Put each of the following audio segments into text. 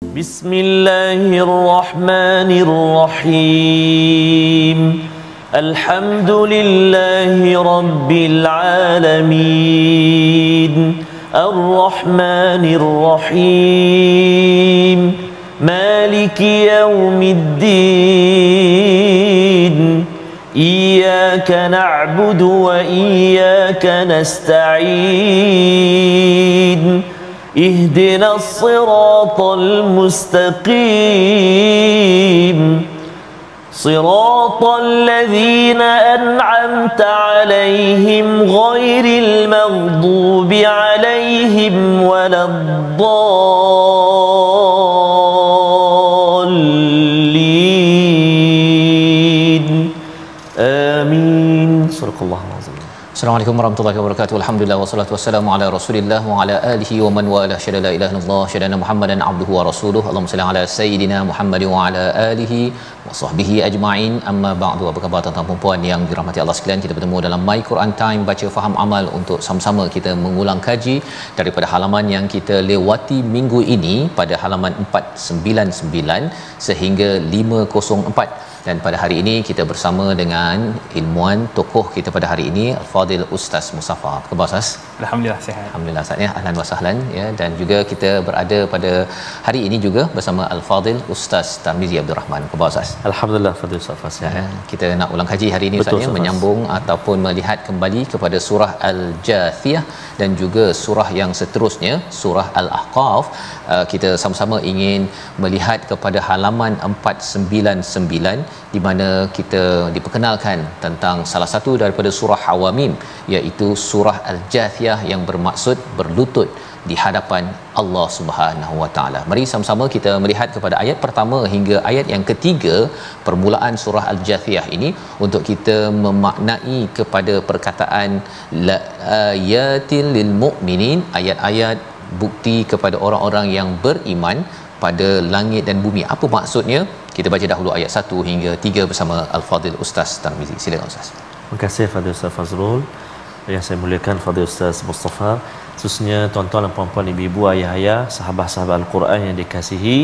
بسم الله الرحمن الرحيم الحمد لله رب العالمين الرحمن الرحيم مالك يوم الدين إياك نعبد وإياك نستعين اهدنا الصراط المستقيم صراط الذين أنعمت عليهم غير المغضوب عليهم ولا الضالين آمين صدق الله العظيم. Assalamualaikum warahmatullahi wabarakatuh. Alhamdulillah wassalatu wassalamu ala Rasulillah wa ala alihi wa man wala syada la ilaha illallah syada Muhammadan abduhu wa rasuluhu. Allahumma salli ala sayidina Muhammad wa ala alihi wa sahbihi ajma'in. Amma ba'du. Apa khabar tuan-tuan dan puan yang dirahmati Allah sekalian? Kita bertemu dalam My Quran Time, baca faham amal, untuk sama-sama kita mengulang kaji daripada halaman yang kita lewati minggu ini pada halaman 499 sehingga 504. Dan pada hari ini kita bersama dengan ilmuwan tokoh kita pada hari ini Al-Fadil Ustaz Mustafa. Apa khabar Ustaz? Alhamdulillah sihat. Alhamdulillah Ustaz ya. Ahlan wa sahlan ya. Dan juga kita berada pada hari ini juga bersama Al-Fadil Ustaz Tarmizi Abdul Rahman. Apa khabar Ustaz? Alhamdulillah Fadil Ustaz. Ya, kita nak ulang kaji hari ini Ustaz ya, menyambung ataupun melihat kembali kepada surah Al-Jathiyah dan juga surah yang seterusnya, surah Al-Ahqaf. Kita sama-sama ingin melihat kepada halaman 499 di mana kita diperkenalkan tentang salah satu daripada surah Hawamim, iaitu surah Al-Jathiyah yang bermaksud berlutut di hadapan Allah Subhanahu Wa Taala. Mari sama-sama kita melihat kepada ayat pertama hingga ayat yang ketiga permulaan surah Al-Jathiyah ini untuk kita memaknai kepada perkataan la ayatil lil mukminin, ayat-ayat bukti kepada orang-orang yang beriman pada langit dan bumi. Apa maksudnya? Kita baca dahulu ayat 1 hingga 3 bersama Al-Fadil Ustaz Tarmizi. Silakan Ustaz. Terima kasih Fadil Ustaz Fazrul. Yang saya muliakan Fadil Ustaz Mustafa, khususnya tuan-tuan dan puan-puan, ibu-ibu, ayah-ayah, sahabat-sahabat Al-Quran yang dikasihi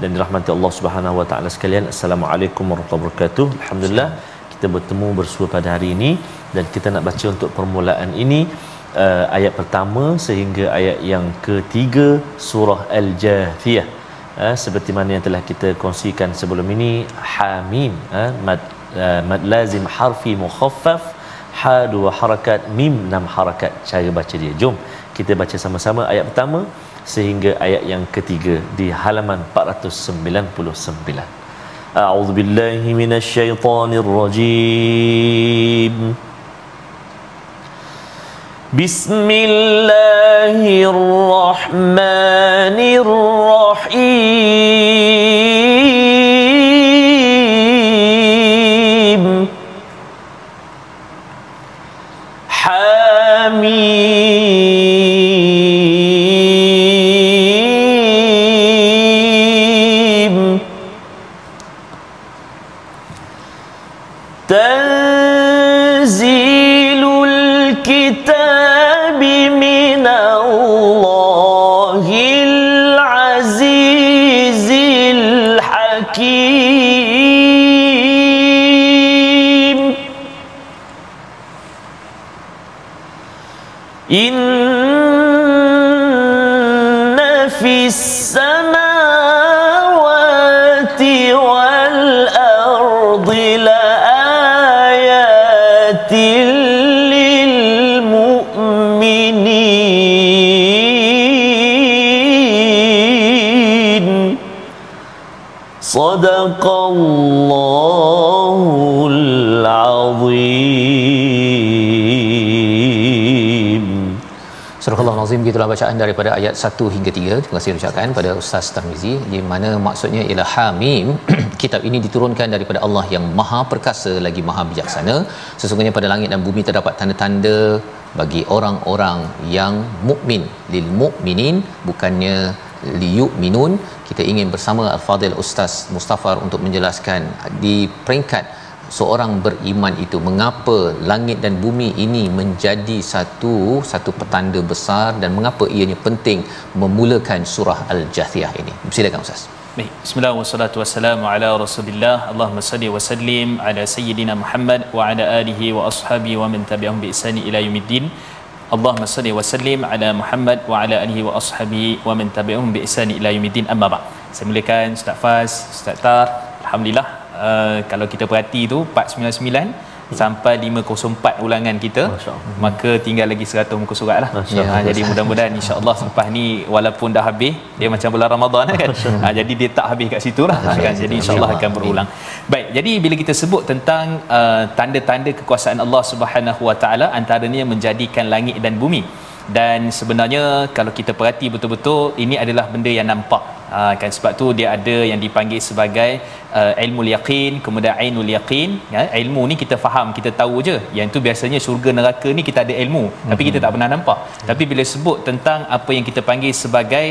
dan dirahmati Allah Subhanahu Wa Taala sekalian. Assalamualaikum warahmatullahi wabarakatuh. Alhamdulillah kita bertemu bersua pada hari ini dan kita nak baca untuk permulaan ini ayat pertama sehingga ayat yang ketiga surah Al-Jathiyah. Seperti mana yang telah kita kongsikan sebelum ini, hamim, mad lazim harfi mukhaffaf, ha 2 harakat, mim 6 harakat. Cara baca dia, jom kita baca sama-sama ayat pertama sehingga ayat yang ketiga di halaman 499. A'udzubillahi minasyaitonirrajim. Bismillahirrahmanirrahim. Hamim. Tanzilul kitab min Allahil azizil hakim. Inna fis samawati wal ardi la ayatin lil mu'minin. Sadaqallahul azim. Surah Al-Azim, gitulah bacaan daripada ayat 1 hingga 3. Terima kasih ucapkan pada Ustaz Tarmizi, di mana maksudnya ialah hamim. Kitab ini diturunkan daripada Allah yang Maha Perkasa lagi Maha Bijaksana. Sesungguhnya pada langit dan bumi terdapat tanda-tanda bagi orang-orang yang mukmin. Lil mukminin, bukannya liyu'minun. Kita ingin bersama Al-Fadil Ustaz Mustafa untuk menjelaskan di peringkat seorang beriman itu, mengapa langit dan bumi ini menjadi satu petanda besar dan mengapa ianya penting memulakan surah Al-Jathiyah ini. Silakan Ustaz. Baik, bismillah wassalatu wassalamu ala Rasulillah. Allahumma salli wa sallim ala sayyidina Muhammad wa ala alihi wa ashabihi wa man tabi'ahum bi ihsani ila yaumiddin. Allahumma salli wa sallim ala Muhammad wa ala alihi wa ashabihi wa man tabi'ahum bi ihsani ila yaumiddin. Amma ba'd. Saya mulakan Ustaz Faz, Ustaz Tar. Alhamdulillah, kalau kita perhati tu 499 sampai 504 ulangan kita, maka tinggal lagi 100 muka surat lah. Jadi mudah-mudahan insya-Allah selepas ni walaupun dah habis, dia macam bulan Ramadan kan. Jadi dia tak habis kat situ lah kan. Jadi insya-Allah akan berulang. Baik, jadi bila kita sebut tentang tanda-tanda kekuasaan Allah Subhanahu Wa Taala, antaranya menjadikan langit dan bumi. Dan sebenarnya kalau kita perhati betul-betul, ini adalah benda yang nampak. Kan sebab tu dia ada yang dipanggil sebagai ilmu yaqin, kemudian ainul yaqin. Ilmu ni kita faham, kita tahu je. Yang tu biasanya syurga neraka ni kita ada ilmu, tapi kita tak pernah nampak. Tapi bila sebut tentang apa yang kita panggil sebagai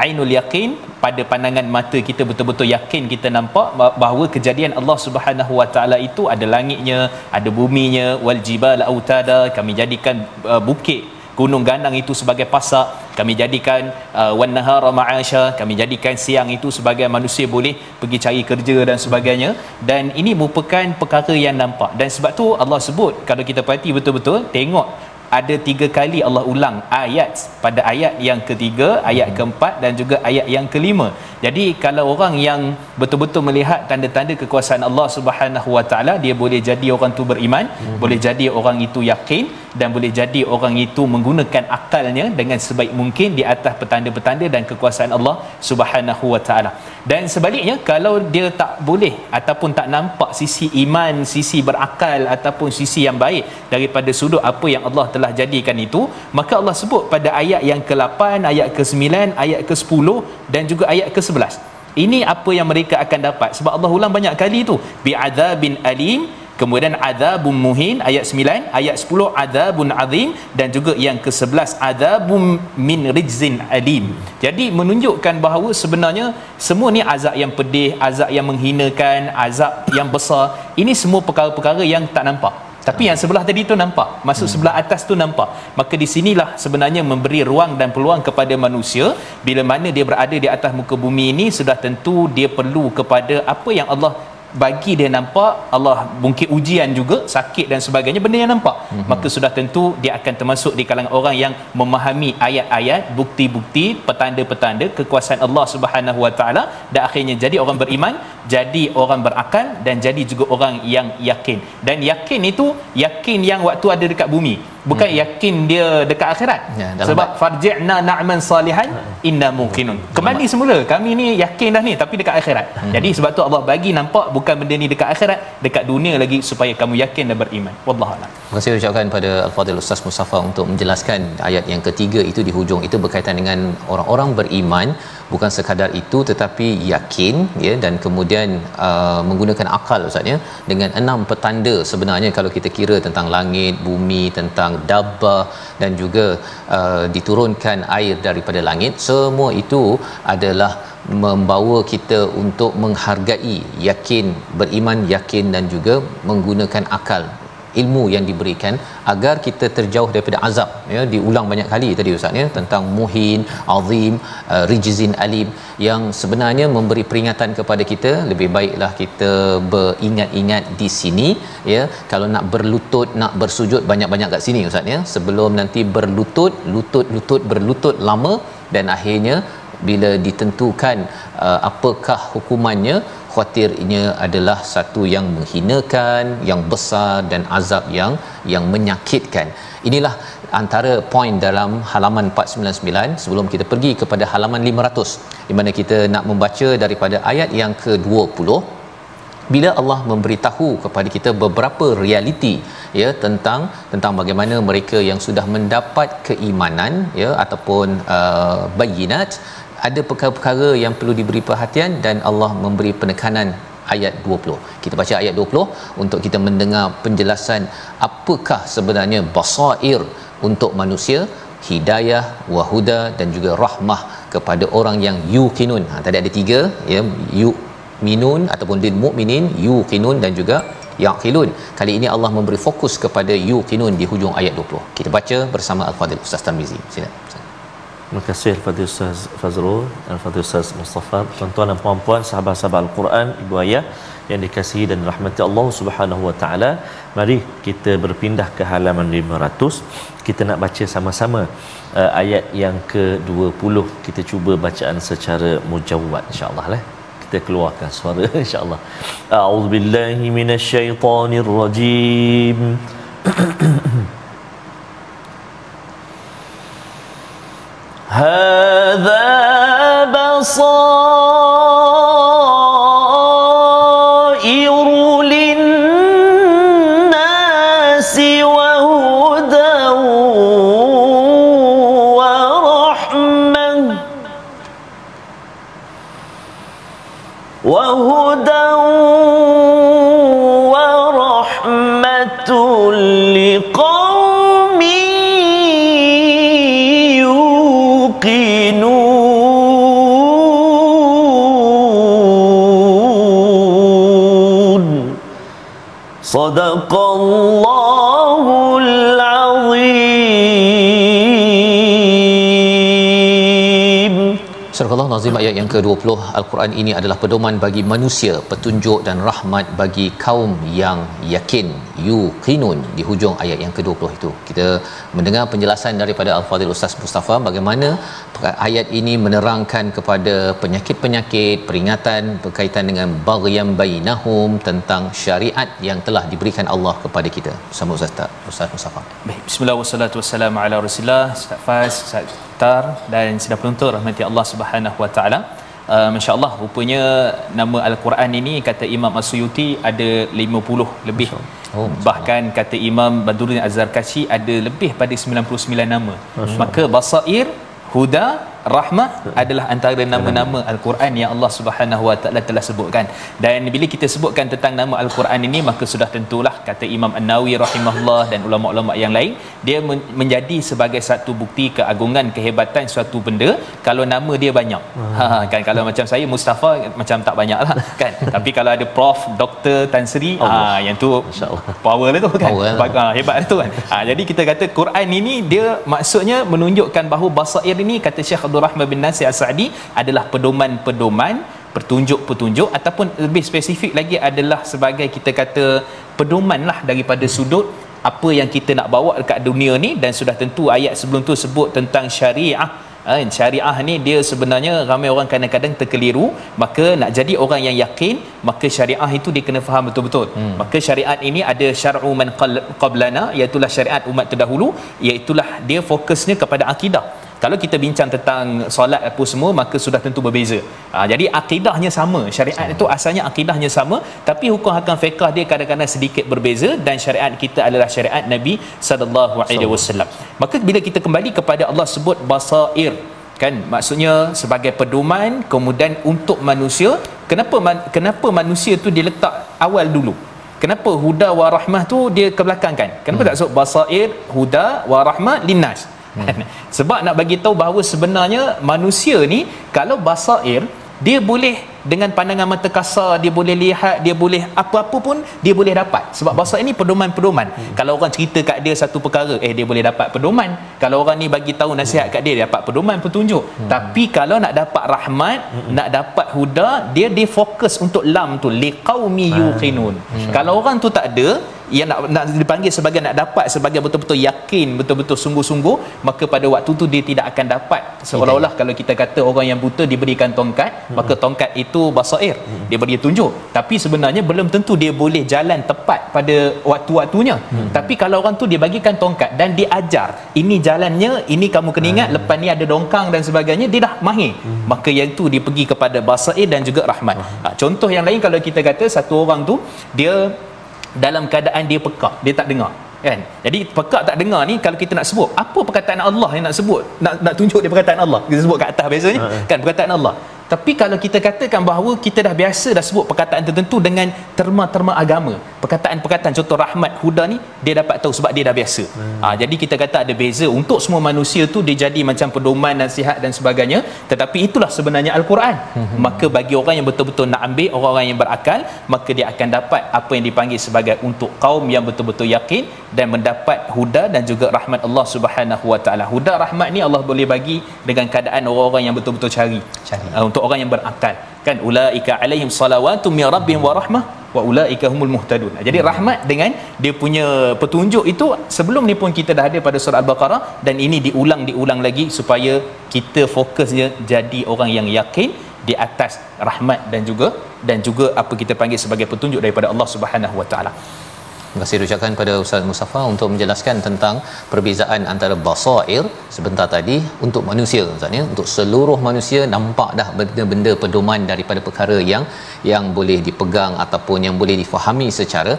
ainul yaqin, pada pandangan mata kita betul-betul yakin, kita nampak bahawa kejadian Allah Subhanahu Wa Taala itu ada langitnya, ada buminya, wal jibala autada, kami jadikan bukit gunung ganang itu sebagai pasak, kami jadikan wan nahara ma'asha, kami jadikan siang itu sebagai manusia boleh pergi cari kerja dan sebagainya. Dan ini merupakan perkara yang nampak. Dan sebab tu Allah sebut, kalau kita perhati betul-betul, tengok ada 3 kali Allah ulang ayat, pada ayat yang ketiga, ayat keempat dan juga ayat yang kelima. Jadi kalau orang yang betul-betul melihat tanda-tanda kekuasaan Allah Subhanahu Wa Taala, dia boleh jadi orang tu beriman, boleh jadi orang itu yakin, dan boleh jadi orang itu menggunakan akalnya dengan sebaik mungkin di atas petanda-petanda dan kekuasaan Allah Subhanahu Wa Taala. Dan sebaliknya, kalau dia tak boleh ataupun tak nampak sisi iman, sisi berakal ataupun sisi yang baik daripada sudut apa yang Allah telah jadikan itu, maka Allah sebut pada ayat yang ke-8, ayat ke-9, ayat ke-10 dan juga ayat ke-11. Ini apa yang mereka akan dapat. Sebab Allah ulang banyak kali tu, bi'adzabin alim, kemudian adzabun muhin ayat 9, ayat 10 adzabun azim, dan juga yang ke-11 adzabun min rijzin alim. Jadi menunjukkan bahawa sebenarnya semua ni azab yang pedih, azab yang menghinakan, azab yang besar. Ini semua perkara-perkara yang tak nampak. Tapi yang sebelah tadi tu nampak, maksud sebelah atas tu nampak. Maka di sinilah sebenarnya memberi ruang dan peluang kepada manusia, bila mana dia berada di atas muka bumi ini, sudah tentu dia perlu kepada apa yang Allah bagi dia nampak. Allah mungkin ujian juga, sakit dan sebagainya, benda yang nampak. Maka sudah tentu dia akan termasuk di kalangan orang yang memahami ayat-ayat, bukti-bukti, petanda-petanda kekuasaan Allah Subhanahu Wa Taala, dan akhirnya jadi orang beriman, jadi orang berakal, dan jadi juga orang yang yakin. Dan yakin itu yakin yang waktu ada dekat bumi, bukan yakin dia dekat akhirat. Sebab farji'na na'man salihan inna muqinun, kembali semula, kami ni yakin dah ni, tapi dekat akhirat. Jadi sebab tu Allah bagi nampak bukan benda ni dekat akhirat, dekat dunia lagi, supaya kamu yakin dan beriman. Wallahu a'lam. Terima kasih ucapkan pada Al-Fadhil Ustaz Mustafa untuk menjelaskan ayat yang ketiga itu di hujung itu berkaitan dengan orang-orang beriman, bukan sekadar itu tetapi yakin, ya, dan kemudian menggunakan akal Ustaz, ya, dengan 6 petanda sebenarnya kalau kita kira tentang langit, bumi, tentang dabbah dan juga diturunkan air daripada langit. Semua itu adalah membawa kita untuk menghargai, yakin, beriman, yakin, dan juga menggunakan akal, ilmu yang diberikan agar kita terjauh daripada azab, ya. Diulang banyak kali tadi Ustaz, ya, tentang muhin, azim, rijzin alim, yang sebenarnya memberi peringatan kepada kita, lebih baiklah kita beringat-ingat di sini, ya. Kalau nak berlutut, nak bersujud, banyak-banyak kat sini Ustaz, ya, sebelum nanti berlutut, berlutut lama, dan akhirnya bila ditentukan apakah hukumannya, khawatirnya adalah satu yang menghinakan, yang besar, dan azab yang menyakitkan. Inilah antara poin dalam halaman 499 sebelum kita pergi kepada halaman 500, di mana kita nak membaca daripada ayat yang ke-20, bila Allah memberitahu kepada kita beberapa realiti, ya, tentang bagaimana mereka yang sudah mendapat keimanan, ya, ataupun bayinat, ada perkara-perkara yang perlu diberi perhatian, dan Allah memberi penekanan ayat 20. Kita baca ayat 20 untuk kita mendengar penjelasan apakah sebenarnya basair untuk manusia, hidayah, wahuda, dan juga rahmah kepada orang yang yuqinun. Tadi ada 3, ya, yu'minun ataupun lil mukminin, yuqinun, dan juga yaqilun. Kali ini Allah memberi fokus kepada yuqinun di hujung ayat 20. Kita baca bersama Al-Fadhil Ustaz Tarmizi. Silakan. Terima kasih Al-Fadhil Ustaz Fazrul, Al-Fadhil Ustaz Mustafa. Tuan-tuan dan puan-puan, sahabat-sahabat Al-Quran, ibu ayah yang dikasihi dan rahmati Allah Subhanahu wa taala, mari kita berpindah ke halaman 500. Kita nak baca sama-sama ayat yang ke-20. Kita cuba bacaan secara mujawwad insya-Allah lah. Kita keluarkan suara insya-Allah. A'udzubillahi minasyaitonirrajim. هذا بصائر للناس وهدى ورحمة لقوم يوقنون. صدق الله العظيم. Surah Al-Nazim ayat yang ke-20. Al-Quran ini adalah pedoman bagi manusia, petunjuk dan rahmat bagi kaum yang yakin, yuqinun, di hujung ayat yang ke-20 itu. Kita mendengar penjelasan daripada Al-Fadhil Ustaz Mustafa bagaimana ayat ini menerangkan kepada penyakit-penyakit, peringatan berkaitan dengan baghyan bainahum, tentang syariat yang telah diberikan Allah kepada kita. Bersama Ustaz Mustafa. Baik, bismillah wassalatu wassalamu ala Rasulillah. Ustaz Faz, Ustaz Tar dan sidang penonton rahmati Allah Subhanahu wa taala. Masya-Allah, rupanya nama Al-Quran ini kata Imam As-Suyuti ada 50 lebih. Bahkan kata Imam Badruddin Az-Zarkashi ada lebih pada 99 nama. Maka basair, huda, rahmah adalah antara nama-nama Al-Quran yang Allah Subhanahu wa taala telah sebutkan. Dan bila kita sebutkan tentang nama Al-Quran ini, maka sudah tentulah kata Imam An-Nawawi rahimahullah dan ulama-ulama yang lain, dia menjadi sebagai satu bukti keagungan, kehebatan suatu benda kalau nama dia banyak. Kan kalau macam saya Mustafa macam tak banyaklah kan. Tapi kalau ada Prof, Dr, Tan Sri, yang tu power lah tu kan. Hebat lah tu kan. Jadi kita kata Quran ini dia maksudnya menunjukkan bahawa basair ini kata Syekh Abdul Rahman bin Nasir As-Sa'di adalah pedoman-pedoman, petunjuk-petunjuk, ataupun lebih spesifik lagi adalah sebagai kita kata pedoman lah daripada sudut apa yang kita nak bawa dekat dunia ni. Dan sudah tentu ayat sebelum tu sebut tentang syariah. Syariah ni dia sebenarnya ramai orang kadang-kadang terkeliru. Maka nak jadi orang yang yakin, maka syariah itu dia kena faham betul-betul. Maka syariat ini ada syar'u man qablana, iaitulah syariat umat terdahulu, iaitulah dia fokusnya kepada akidah. Kalau kita bincang tentang solat apa semua, maka sudah tentu berbeza. Jadi akidahnya sama. Syariat itu asalnya akidahnya sama, tapi hukum-hukum fiqh dia kadang-kadang sedikit berbeza. Dan syariat kita adalah syariat Nabi sallallahu alaihi wasallam. Maka bila kita kembali kepada Allah sebut basair, kan, maksudnya sebagai pedoman, kemudian untuk manusia. Kenapa manusia tu diletak awal dulu? Kenapa huda wa rahmah tu dia ke belakang kan? Kenapa tak sebut basair, huda wa rahmah linnas? Sebab nak bagi tahu bahawa sebenarnya manusia ni kalau basair, dia boleh dengan pandangan mata kasar, dia boleh lihat, dia boleh apa-apa pun dia boleh dapat. Sebab basair ini pedoman-pedoman. Kalau orang cerita kat dia satu perkara, dia boleh dapat pedoman. Kalau orang ni bagi tahu nasihat kat dia, dia dapat pedoman, petunjuk. Tapi kalau nak dapat rahmat, nak dapat huda, dia fokus untuk lam tu, liqaumi yuqinun. Kalau orang tu tak ada, yang nak dipanggil sebagai nak dapat sebagai betul-betul yakin, betul-betul sungguh-sungguh, maka pada waktu tu dia tidak akan dapat. Seolah-olah kalau kita kata orang yang buta diberikan tongkat, maka tongkat itu basair, dia beri tunjuk, tapi sebenarnya belum tentu dia boleh jalan tepat pada waktu-waktunya. Tapi kalau orang tu dia bagikan tongkat dan diajar, ini jalannya, ini kamu kena ingat, lepas ni ada dongkang dan sebagainya, dia dah mahir, maka yang tu dia pergi kepada basair dan juga rahmat. Contoh yang lain, kalau kita kata satu orang tu dia dalam keadaan dia pekak, dia tak dengar kan. Jadi pekak tak dengar ni, kalau kita nak sebut apa perkataan Allah yang nak sebut, nak tunjuk dia perkataan Allah, kita sebut kat atas biasanya kan perkataan Allah. Tapi kalau kita katakan bahawa kita dah biasa dah sebut perkataan tertentu dengan terma-terma agama, perkataan-perkataan contoh rahmat, huda ni dia dapat tahu sebab dia dah biasa. Jadi kita kata ada beza untuk semua manusia tu dia jadi macam pedoman, nasihat dan sebagainya, tetapi itulah sebenarnya Al-Quran. Maka bagi orang yang betul-betul nak ambil, orang-orang yang berakal, maka dia akan dapat apa yang dipanggil sebagai untuk kaum yang betul-betul yakin dan mendapat huda dan juga rahmat Allah Subhanahu Wa Taala. Huda rahmat ni Allah boleh bagi dengan keadaan orang-orang yang betul-betul cari. Untuk orang yang berakal, kan, ulaika alaihim salawatu min rabbihim wa rahmah wa ulaika humul muhtadun. Jadi rahmat dengan dia punya petunjuk itu sebelum ni pun kita dah ada pada surah Al-Baqarah, dan ini diulang lagi supaya kita fokusnya jadi orang yang yakin di atas rahmat dan juga apa kita panggil sebagai petunjuk daripada Allah Subhanahu Wa Taala. Terima kasih ucapkan pada Ustaz Mustafa untuk menjelaskan tentang perbezaan antara basair sebentar tadi untuk manusia, Ustaz, ya, untuk seluruh manusia nampak dah benda-benda pedoman daripada perkara yang boleh dipegang ataupun yang boleh difahami secara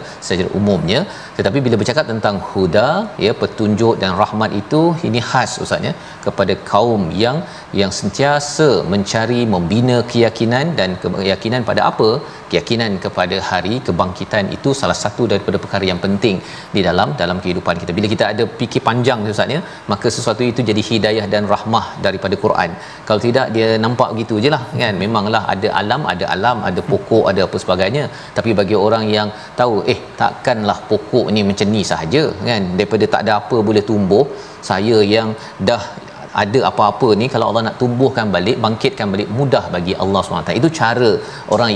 umumnya. Tetapi bila bercakap tentang huda, ya, petunjuk dan rahmat itu, ini khas, Ustaz, ya, kepada kaum yang sentiasa mencari membina keyakinan, dan keyakinan pada apa? Keyakinan kepada hari kebangkitan itu salah satu daripada perkara yang penting di dalam kehidupan kita. Bila kita ada fikir panjang, Ustaz, ya, maka sesuatu itu jadi hidayah dan rahmah daripada Quran. Kalau tidak, dia nampak begitu je lah, kan. Memanglah ada alam, ada pokok, ada apa sebagainya, tapi bagi orang yang tahu, takkanlah pokok ni macam ni sahaja, kan, daripada tak ada apa boleh tumbuh. Saya yang dah ada apa-apa ni, kalau Allah nak tumbuhkan balik, bangkitkan balik, mudah bagi Allah SWT. Itu cara orang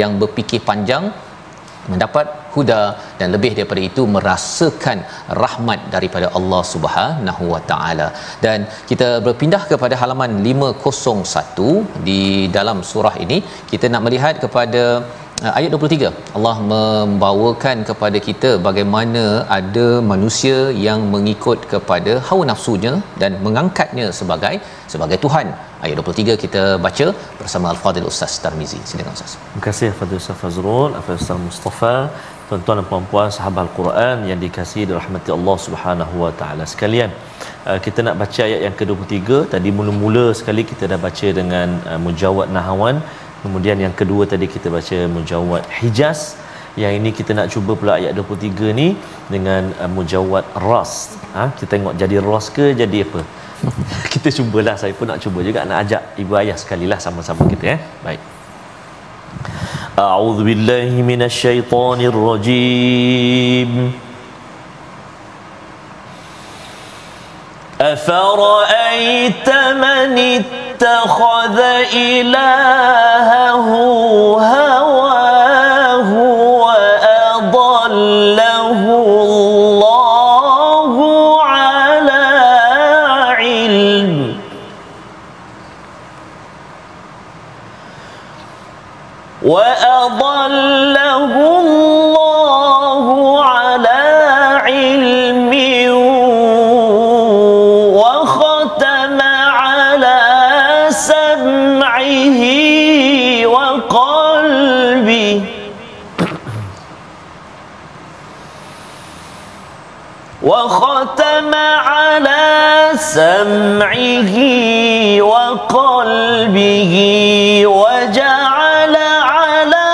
yang berfikir panjang mendapat huda, dan lebih daripada itu merasakan rahmat daripada Allah Subhanahu Wa Taala. Dan kita berpindah kepada halaman 501 di dalam surah ini, kita nak melihat kepada ayat 23. Allah membawakan kepada kita bagaimana ada manusia yang mengikut kepada hawa nafsunya dan mengangkatnya sebagai Tuhan. Ayat 23 kita baca bersama Al-Fadhil Ustaz Tarmizi. Silakan Ustaz. Terima kasih Fadil Ustaz Fazrul, Ustaz Mustafa, tuan-tuan dan puan-puan sahabat Al-Quran yang dikasihi dirahmati Allah Subhanahu Wa Taala sekalian. Kita nak baca ayat yang ke-23. Tadi mula-mula sekali kita dah baca dengan mujawad nahawan. Kemudian yang kedua tadi kita baca mujawad Hijaz. Yang ini kita nak cuba pula ayat 23 ni dengan mujawad Ras. Kita tengok jadi Ras ke jadi apa? Kita cubalah, saya pun nak cuba juga, nak ajak ibu ayah sekalilah sama-sama kita, ya. Baik. A'udzu billahi minasyaitonir rajim. Afara'aita man ittakhadha ilahahu hawahu wa adallahu Allahu ala ilm. Wa adallahu Allahu ala ilmi wa khatama ala sam'ihi wa qalbihi وختم على سمعه وقلبه وجعل على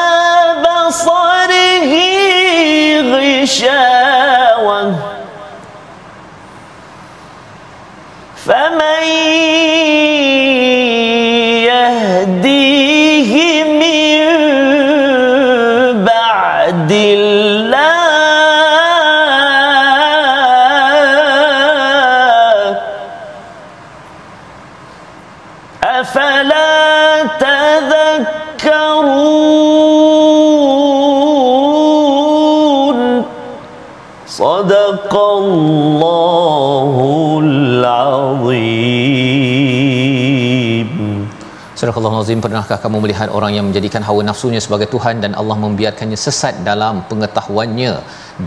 بصره غشاوة فمن يهديه من بعد الله أفلا تذكرون صدق الله العظيم. Surah Al-Azim. Pernahkah kamu melihat orang yang menjadikan hawa nafsunya sebagai Tuhan dan Allah membiarkannya sesat dalam pengetahuannya,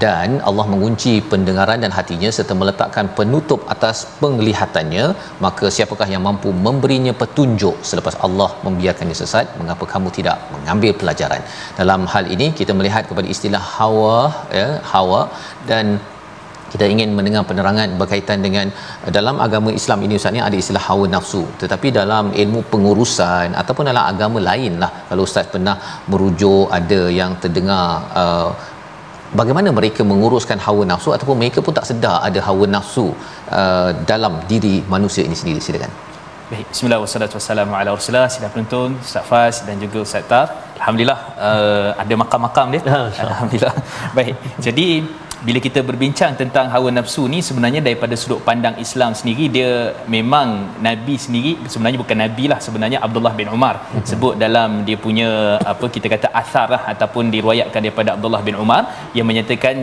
dan Allah mengunci pendengaran dan hatinya serta meletakkan penutup atas penglihatannya? Maka siapakah yang mampu memberinya petunjuk selepas Allah membiarkannya sesat? Mengapa kamu tidak mengambil pelajaran? Dalam hal ini kita melihat kepada istilah hawa, dan kita ingin mendengar penerangan berkaitan dengan dalam agama Islam ini, Ustaz, ada istilah hawa nafsu, tetapi dalam ilmu pengurusan ataupun dalam agama lain lah, kalau Ustaz pernah merujuk, ada yang terdengar bagaimana mereka menguruskan hawa nafsu ataupun mereka pun tak sedar ada hawa nafsu dalam diri manusia ini sendiri. Silakan. Baik, bismillah wassalatu wassalamu ala rasulillah. Sila penonton, Ustaz Faz dan juga Ustaz Tar. Alhamdulillah ada makam-makam dia. Alhamdulillah. Baik. Jadi bila kita berbincang tentang hawa nafsu ni, sebenarnya daripada sudut pandang Islam sendiri, dia memang Nabi sendiri sebenarnya bukan Nabi lah, sebenarnya Abdullah bin Umar sebut dalam dia punya apa kita kata athar lah, ataupun diriwayatkan daripada Abdullah bin Umar yang menyatakan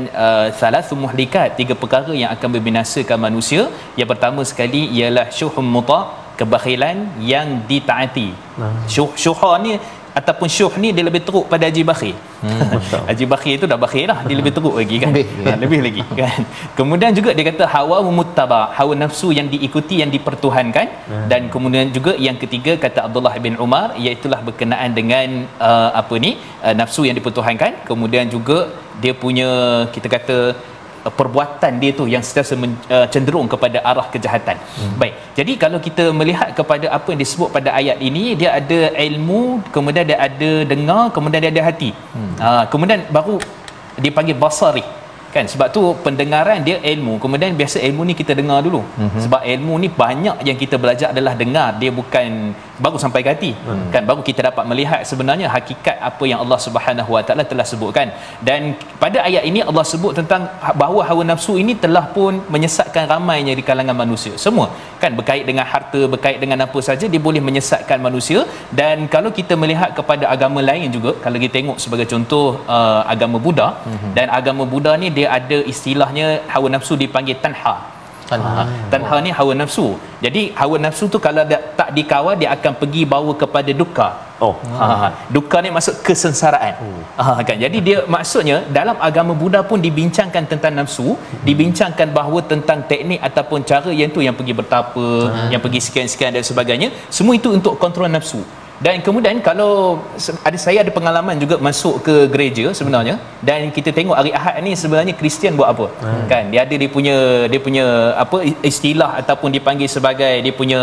salasu muhlikat, 3 perkara yang akan membinasakan manusia. Yang pertama sekali ialah syuhum muta, kebakhilan yang ditaati. Syuha ni ataupun syuh ni dia lebih teruk pada haji bakhil. Haji bakhil tu dah bakhil lah, dia lebih teruk lagi kan. Lebih lagi kan. Kemudian juga dia kata hawa muttaba, hawa nafsu yang diikuti, yang dipertuhankan. Dan kemudian juga yang ketiga kata Abdullah bin Umar, iaitulah berkenaan dengan nafsu yang dipertuhankan. Kemudian juga dia punya kita kata perbuatan dia tu yang sentiasa cenderung kepada arah kejahatan. Baik. Jadi kalau kita melihat kepada apa yang disebut pada ayat ini, dia ada ilmu, kemudian dia ada dengar, kemudian dia ada hati. Kemudian baru dipanggil basari. Kan, sebab tu pendengaran dia ilmu, kemudian biasa ilmu ni kita dengar dulu. Sebab ilmu ni banyak yang kita belajar adalah dengar, dia bukan baru sampai ke hati. Kan, baru kita dapat melihat sebenarnya hakikat apa yang Allah Subhanahu Wa Taala telah sebutkan. Dan pada ayat ini Allah sebut tentang bahawa hawa nafsu ini telah pun menyesatkan ramainya di kalangan manusia. Semua kan berkait dengan harta, berkait dengan apa saja, dia boleh menyesatkan manusia. Dan kalau kita melihat kepada agama lain juga, kalau kita tengok sebagai contoh agama Buddha, dan agama Buddha ni dia ada istilahnya hawa nafsu dipanggil tanha. Tanha ni hawa nafsu. Jadi hawa nafsu tu kalau tak dikawal, dia akan pergi bawa kepada duka. Duka ni maksud kesengsaraan. Kan. Jadi dia maksudnya dalam agama Buddha pun dibincangkan tentang nafsu, dibincangkan bahawa tentang teknik ataupun cara yang tu, yang pergi bertapa, yang pergi sekian-sekian dan sebagainya. Semua itu untuk kontrol nafsu. Dan kemudian kalau saya ada pengalaman juga masuk ke gereja sebenarnya, dan kita tengok hari Ahad ni sebenarnya Kristian buat apa? Kan dia ada dia punya apa istilah ataupun dipanggil sebagai dia punya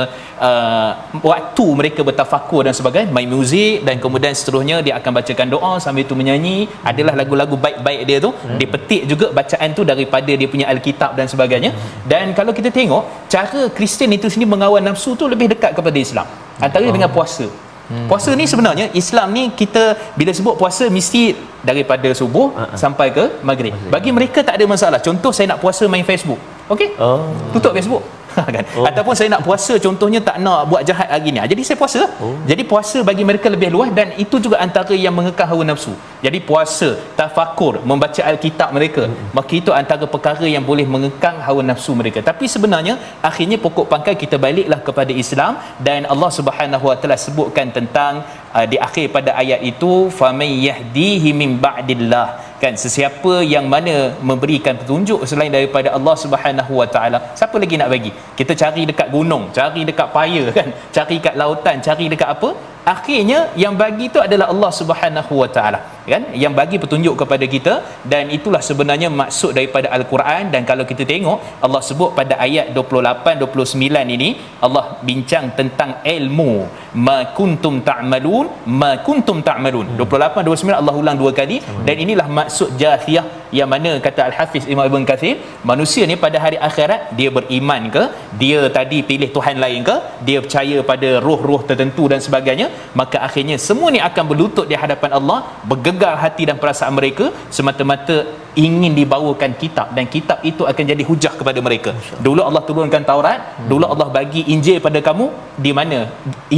waktu mereka bertafakur dan sebagainya, main muzik, dan kemudian seterusnya dia akan bacakan doa sambil tu menyanyi. Adalah lagu-lagu baik-baik dia tu, dia petik juga bacaan tu daripada dia punya Alkitab dan sebagainya. Dan kalau kita tengok cara Kristian itu sendiri mengawal nafsu tu lebih dekat kepada Islam, antaranya dengan puasa. Puasa ni sebenarnya Islam ni, kita bila sebut puasa mesti daripada subuh sampai ke maghrib. Bagi mereka tak ada masalah. Contoh saya nak puasa main Facebook, okey, tutup Facebook. Kan? Ataupun saya nak puasa contohnya tak nak buat jahat hari ni, jadi saya puasa. Jadi puasa bagi mereka lebih luas, dan itu juga antara yang mengekang hawa nafsu. Jadi puasa, tafakur, membaca Alkitab mereka, maka itu antara perkara yang boleh mengekang hawa nafsu mereka. Tapi sebenarnya akhirnya pokok pangkal kita baliklah kepada Islam, dan Allah Subhanahu Wa Taala sebutkan tentang di akhir pada ayat itu, faman yahdihi min ba'dillah. Kan, sesiapa yang mana memberikan petunjuk selain daripada Allah Subhanahu Wa Taala, siapa lagi nak bagi? Kita cari dekat gunung, cari dekat paya kan, cari dekat lautan, cari dekat apa? Akhirnya yang bagi itu adalah Allah Subhanahu Wa Taala, kan, yang bagi petunjuk kepada kita. Dan itulah sebenarnya maksud daripada Al-Quran. Dan kalau kita tengok Allah sebut pada ayat 28 29 ini, Allah bincang tentang ilmu, ma kuntum ta'malun, ma kuntum ta'malun. 28 29 Allah ulang 2 kali. Dan inilah maksud jathiyah, yang mana kata Al-Hafiz Imam Ibn Kathir, manusia ni pada hari akhirat dia beriman ke, dia tadi pilih Tuhan lain ke, dia percaya pada roh-roh tertentu dan sebagainya, maka akhirnya semua ni akan berlutut di hadapan Allah, bergegar hati dan perasaan mereka semata-mata ingin dibawakan kitab, dan kitab itu akan jadi hujah kepada mereka. Dulu Allah turunkan Taurat, dulu Allah bagi Injil pada kamu, di mana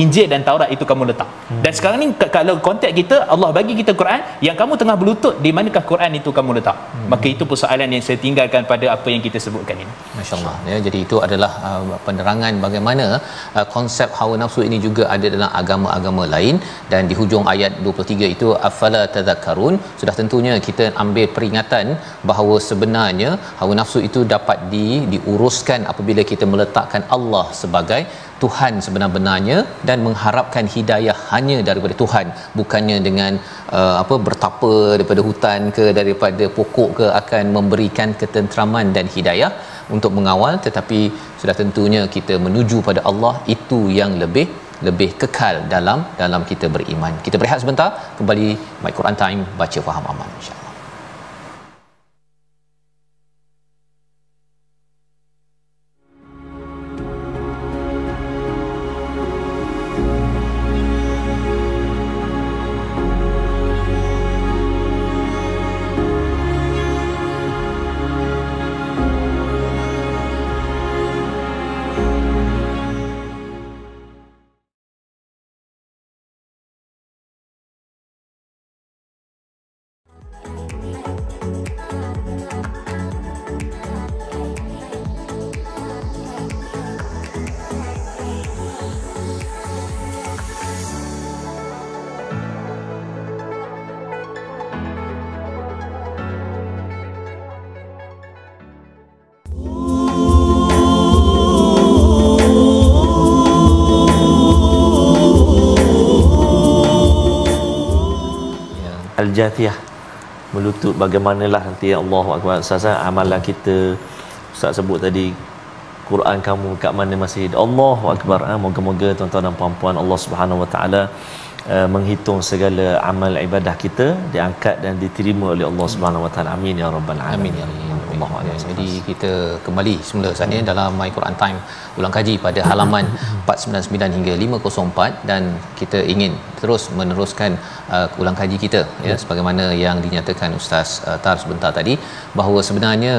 Injil dan Taurat itu kamu letak. Dan sekarang ni kalau konteks kita, Allah bagi kita Quran, yang kamu tengah berlutut, di manakah Quran itu kamu letak? Maka itu persoalan yang saya tinggalkan pada apa yang kita sebutkan ini. Masya-Allah. Ya, jadi itu adalah penerangan bagaimana konsep hawa nafsu ini juga ada dalam agama-agama lain. Dan di hujung ayat 23 itu, afala tadhakkarun, sudah tentunya kita ambil peringatan bahawa sebenarnya hawa nafsu itu dapat diuruskan apabila kita meletakkan Allah sebagai Tuhan sebenar-benarnya dan mengharapkan hidayah hanya daripada Tuhan, bukannya dengan bertapa daripada hutan ke, daripada pokok ke, akan memberikan ketenteraman dan hidayah untuk mengawal. Tetapi sudah tentunya kita menuju pada Allah, itu yang lebih kekal dalam kita beriman. Kita berehat sebentar, kembali My Quran Time, baca faham amal, insya-Allah. Al-Jathiyah, melutut bagaimanalah nanti Allahu Akbar. Ustaz, amalan kita Ustaz sebut tadi, Quran kamu kat mana masih Allahu Akbar. Moga-moga tuan-tuan dan puan-puan Allah Subhanahu Wa Taala menghitung segala amal ibadah kita diangkat dan diterima oleh Allah Subhanahu Wa Taala. Amin ya rabbal alamin. Jadi kita kembali semula Ustaz ya dalam My Quran Time ulang kaji pada halaman 499 hingga 504, dan kita ingin terus meneruskan ulang kaji kita ya, sebagaimana yang dinyatakan Ustaz Tar sebentar tadi, bahawa sebenarnya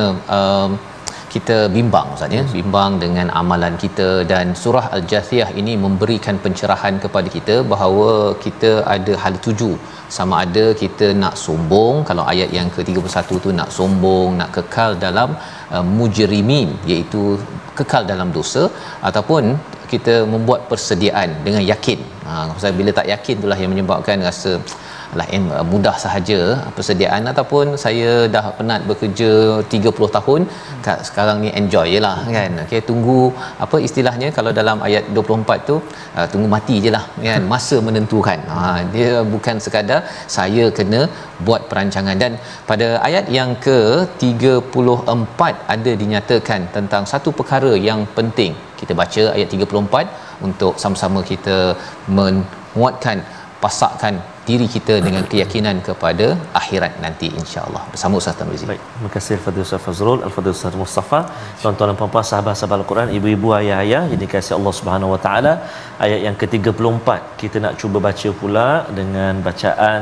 kita bimbang Ustaz ya, bimbang dengan amalan kita, dan surah Al-Jathiyah ini memberikan pencerahan kepada kita bahawa kita ada hal tuju, sama ada kita nak sombong, kalau ayat yang ke-31 tu nak sombong, nak kekal dalam mujrimin, iaitu kekal dalam dosa, ataupun kita membuat persediaan dengan yakin. Pasal bila tak yakin itulah yang menyebabkan rasa mudah sahaja persediaan, ataupun saya dah penat bekerja 30 tahun, sekarang ni enjoy je lah kan. Okay, tunggu apa istilahnya kalau dalam ayat 24 tu, tunggu mati je lah kan, masa menentukan. Dia bukan sekadar saya kena buat perancangan. Dan pada ayat yang ke-34 ada dinyatakan tentang satu perkara yang penting. Kita baca ayat 34 untuk sama-sama kita menguatkan, pasakkan diri kita dengan keyakinan kepada akhirat nanti insya-Allah. Bersama Ustaz Tamizi. Baik, terima kasih Fadil Ustaz Fazrul, Al-Fadil Ustaz Mustafa, tuan-tuan dan puan-puan sahabat-sahabat Al-Quran, ibu-ibu, ayah-ayah yang dikasihi Allah Subhanahu Wa Taala. Ayat yang ke-34 kita nak cuba baca pula dengan bacaan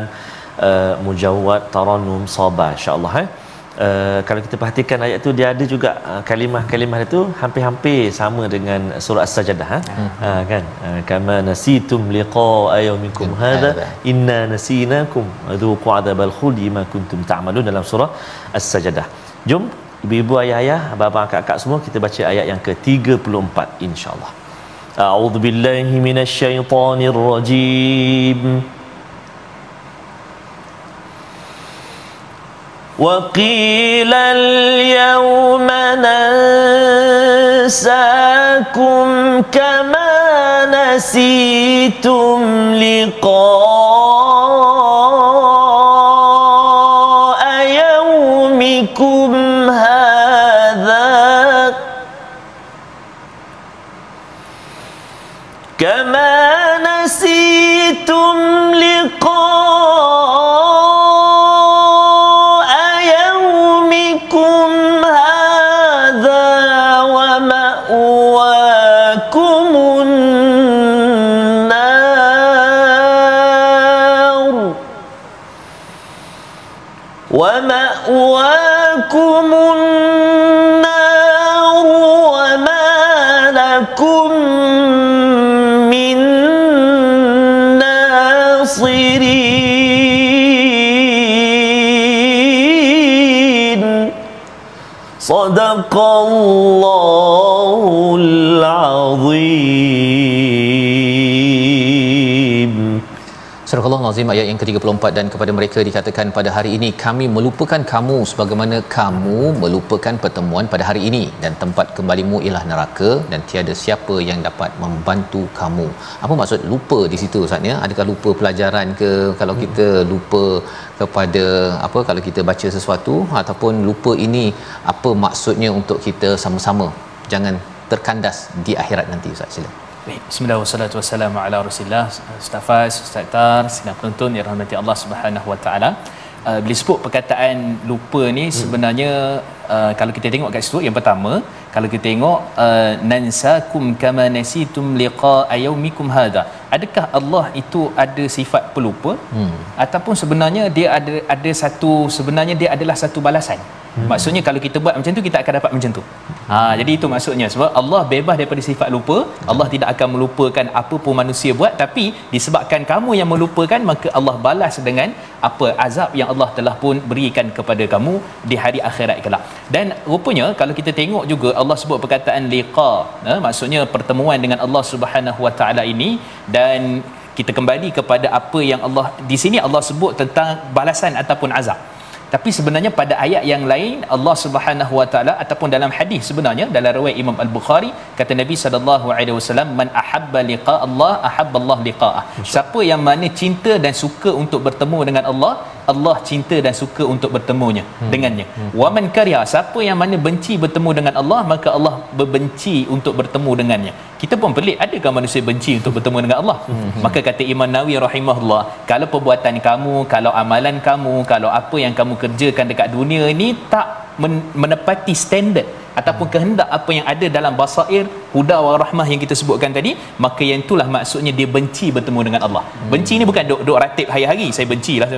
mujawwad tarannum sabah insya-Allah. Kalau kita perhatikan ayat tu, dia ada juga kalimah-kalimah itu hampir-hampir sama dengan surah As-Sajdah kan, kama nasitum liqa'a yaumikum hadha inna nasinakum dhuqu adzabal khuldi ma kuntum ta'malun, dalam surah As-Sajdah. Jom ibu-ibu, ayah-ayah, abang-abang, akak-akak semua, kita baca ayat yang ke-34 insya-Allah. A'udzubillahi minasyaitonir rajim. وقيل اليوم ننساكم كما نسيتم لقاء يومكم هذا كما نسيتم ومأواكم النار وما لكم من ناصرين صدق الله العظيم. Surah Al-Azim ayat yang ke-34, dan kepada mereka dikatakan pada hari ini kami melupakan kamu sebagaimana kamu melupakan pertemuan pada hari ini, dan tempat kembalimu ialah neraka dan tiada siapa yang dapat membantu kamu. Apa maksud lupa di situ Ustaz ya? Adakah lupa pelajaran ke, kalau kita lupa kepada apa, kalau kita baca sesuatu, ataupun lupa ini apa maksudnya untuk kita sama-sama jangan terkandas di akhirat nanti Ustaz? Sila. Baik, bismillah wassalatu wassalamu ala Rasulillah. Ustaz Faz, Ustaz Tar, sidang penonton yang rahmati Allah Subhanahu Wa Taala. Bila sebut perkataan lupa ni sebenarnya kalau kita tengok kat situ, yang pertama kalau kita tengok nansakum kama nasitum liqa'a yaumikum hadha, adakah Allah itu ada sifat pelupa ataupun sebenarnya dia ada satu, sebenarnya dia adalah satu balasan. Maksudnya kalau kita buat macam tu kita akan dapat macam tu. Jadi itu maksudnya, sebab Allah bebas daripada sifat lupa. Allah tidak akan melupakan apa pun manusia buat, tapi disebabkan kamu yang melupakan, maka Allah balas dengan apa azab yang Allah telah pun berikan kepada kamu di hari akhirat kelak. Dan rupanya kalau kita tengok juga Allah sebut perkataan liqa, maksudnya pertemuan dengan Allah Subhanahu Wa Taala ini, dan kita kembali kepada apa yang Allah di sini Allah sebut tentang balasan ataupun azab. Tapi sebenarnya pada ayat yang lain Allah Subhanahu Wa Taala ataupun dalam hadis, sebenarnya dalam riwayat Imam Al-Bukhari, kata Nabi sallallahu alaihi wasallam, man ahabba liqa Allah ahabba Allah liqa'ah. Siapa yang mana cinta dan suka untuk bertemu dengan Allah, Allah cinta dan suka untuk bertemunya dengannya. Wa man kariha, siapa yang mana benci bertemu dengan Allah, maka Allah berbenci untuk bertemu dengannya. Kita pun pelik, adakah manusia benci untuk bertemu dengan Allah? Maka kata Imam Nawawi rahimahullah, kalau perbuatan kamu, kalau amalan kamu, kalau apa yang kamu kerjakan dekat dunia ini tak menepati standard ataupun kehendak apa yang ada dalam basair huda wa rahmah yang kita sebutkan tadi, maka yang itulah maksudnya dia benci bertemu dengan Allah. Benci ni bukan duk ratib hari-hari saya bencilah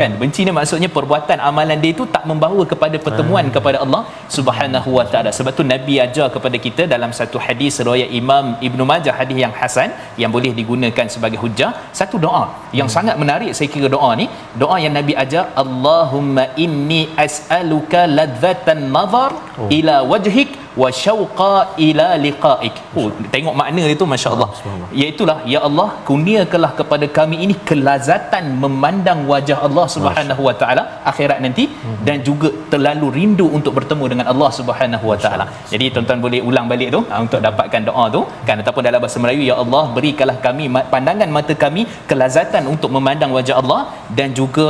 kan. Benci ni maksudnya perbuatan amalan dia itu tak membawa kepada pertemuan kepada Allah Subhanahu wa taala. Sebab tu Nabi ajar kepada kita dalam satu hadis riwayat Imam Ibnu Majah, hadis yang hasan yang boleh digunakan sebagai hujah, satu doa yang sangat menarik saya kira. Doa ni doa yang Nabi ajar, Allahumma inni as'aluka ladzatan nazar ila wajhik wa syauqa ila liqa'ik. Tengok makna itu, masya-Allah. Iaitulah, ya Allah, kurniakanlah kepada kami ini kelazatan memandang wajah Allah Subhanahu wa taala akhirat nanti, dan juga terlalu rindu untuk bertemu dengan Allah Subhanahu wa taala. Jadi tuan-tuan boleh ulang balik tu untuk dapatkan doa tu kan, ataupun dalam bahasa Melayu, ya Allah, berikanlah kami pandangan mata kami kelazatan untuk memandang wajah Allah dan juga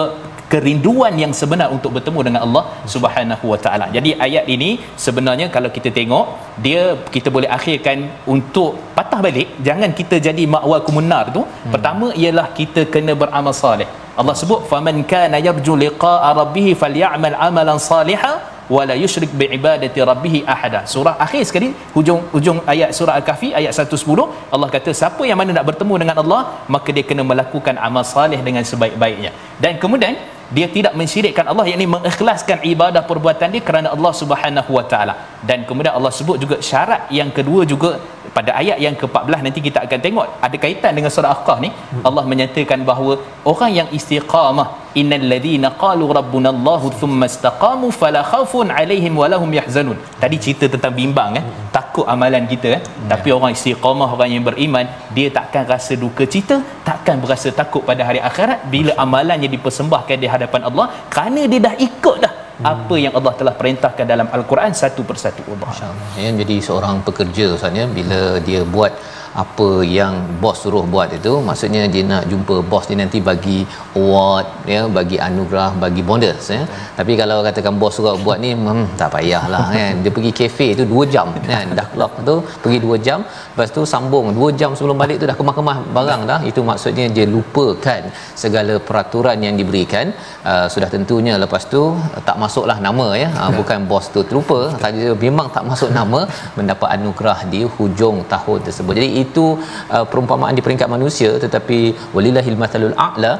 kerinduan yang sebenar untuk bertemu dengan Allah Subhanahu wa taala. Jadi ayat ini sebenarnya kalau kita tengok dia, kita boleh akhirkan untuk patah balik, jangan kita jadi ma'wa kumunnar tu. Pertama ialah kita kena beramal soleh. Allah sebut faman kana yarju liqa'a rabbih falyamal amalan salihan wala yusyrik biibadati rabbih ahada. Surah akhir sekali, hujung ayat surah Al-Kahfi ayat 110, Allah kata siapa yang mana nak bertemu dengan Allah, maka dia kena melakukan amal salih dengan sebaik-baiknya. Dan kemudian dia tidak mensyirikkan Allah, yakni mengikhlaskan ibadah perbuatan dia kerana Allah Subhanahu wa taala. Dan kemudian Allah sebut juga syarat yang kedua juga pada ayat yang ke-14, nanti kita akan tengok ada kaitan dengan surah Al-Kahf ni. Allah menyatakan bahawa orang yang istiqamah, innal ladzina qalu rabbunallahu thumma istaqamu fala khaufun alaihim walahum yahzanun. Tadi cerita tentang bimbang takut amalan kita tapi orang istiqamah, orang yang beriman, dia takkan rasa duka cita, takkan berasa takut pada hari akhirat bila amalannya dipersembahkan di hadapan Allah, kerana dia dah ikut dah apa yang Allah telah perintahkan dalam Al-Quran satu persatu. Masya-Allah. Ya, jadi seorang pekerja Ustaz, bila dia buat apa yang bos suruh buat itu, maksudnya dia nak jumpa bos dia nanti bagi award bagi anugerah, bagi bonus Tapi kalau katakan bos suruh buat ni tak payahlah kan. Dia pergi kafe tu 2 jam kan, dah clock tu pergi 2 jam, lepas tu sambung 2 jam sebelum balik tu dah kemah-kemah barang dah. Itu maksudnya dia lupakan segala peraturan yang diberikan. Sudah tentunya lepas tu tak masuklah nama bukan bos tu terlupa, tadi memang tak masuk nama, mendapat anugerah di hujung tahun tersebut. Jadi itu perumpamaan di peringkat manusia, tetapi walillahil mathalul a'la.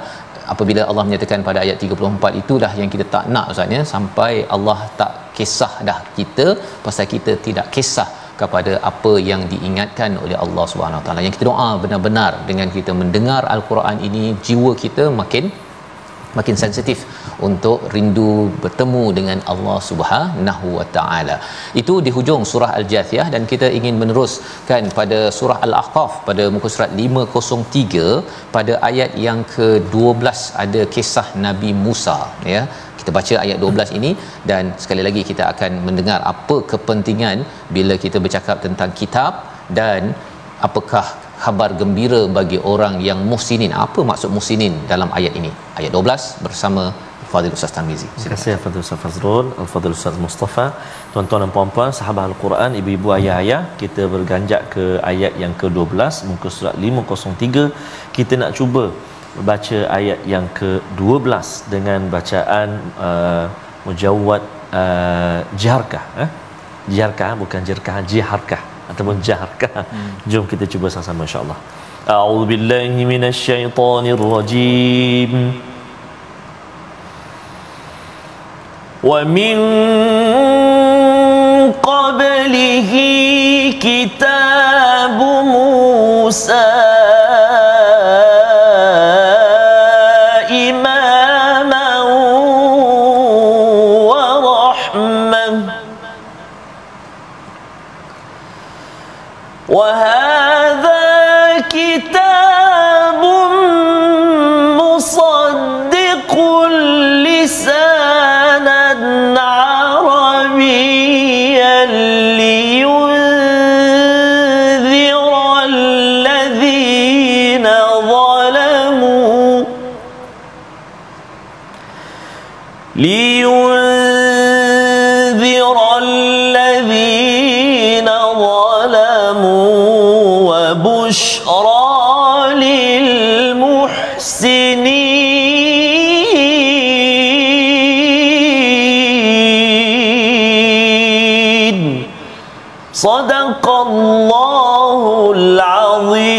Apabila Allah menyatakan pada ayat 34, itulah yang kita tak nak Ustaz, sampai Allah tak kisah dah kita, pasal kita tidak kisah kepada apa yang diingatkan oleh Allah Subhanahu Wa Taala. Yang kita doa benar-benar dengan kita mendengar Al-Quran ini, jiwa kita makin sensitif untuk rindu bertemu dengan Allah Subhanahu wa taala. Itu di hujung surah Al-Jathiyah, dan kita ingin meneruskan pada surah Al-Ahqaf pada muka surat 503 pada ayat yang ke-12, ada kisah Nabi Musa Kita baca ayat 12 ini, dan sekali lagi kita akan mendengar apa kepentingan bila kita bercakap tentang kitab, dan apakah khabar gembira bagi orang yang muhsinin. Apa maksud muhsinin dalam ayat ini? Ayat 12 bersama Fadil Ustaz Tarmizi. Terima kasih Fadil Ustaz Fazrul, Al-Fadil Ustaz Mustafa. Tuan-tuan dan puan-puan, sahabat Al-Quran, ibu-ibu, ayah-ayah, kita berganjak ke ayat yang ke-12 muka surat 503. Kita nak cuba baca ayat yang ke-12 dengan bacaan mujawwad jiharkah. Jiharkah bukan jirkah, jiharkah ataupun jaharkah. Jom kita cuba sama-sama insya-Allah. A'udzubillahi minasyaitonirrajim. Wa min qablihi kitab Musa imaman wa rahmah wa hadha kitabun musaddiqul lisanan arabiyyan liyunzira alladhina zalamu busyra lil muhsinin. Sadaqallahul azim.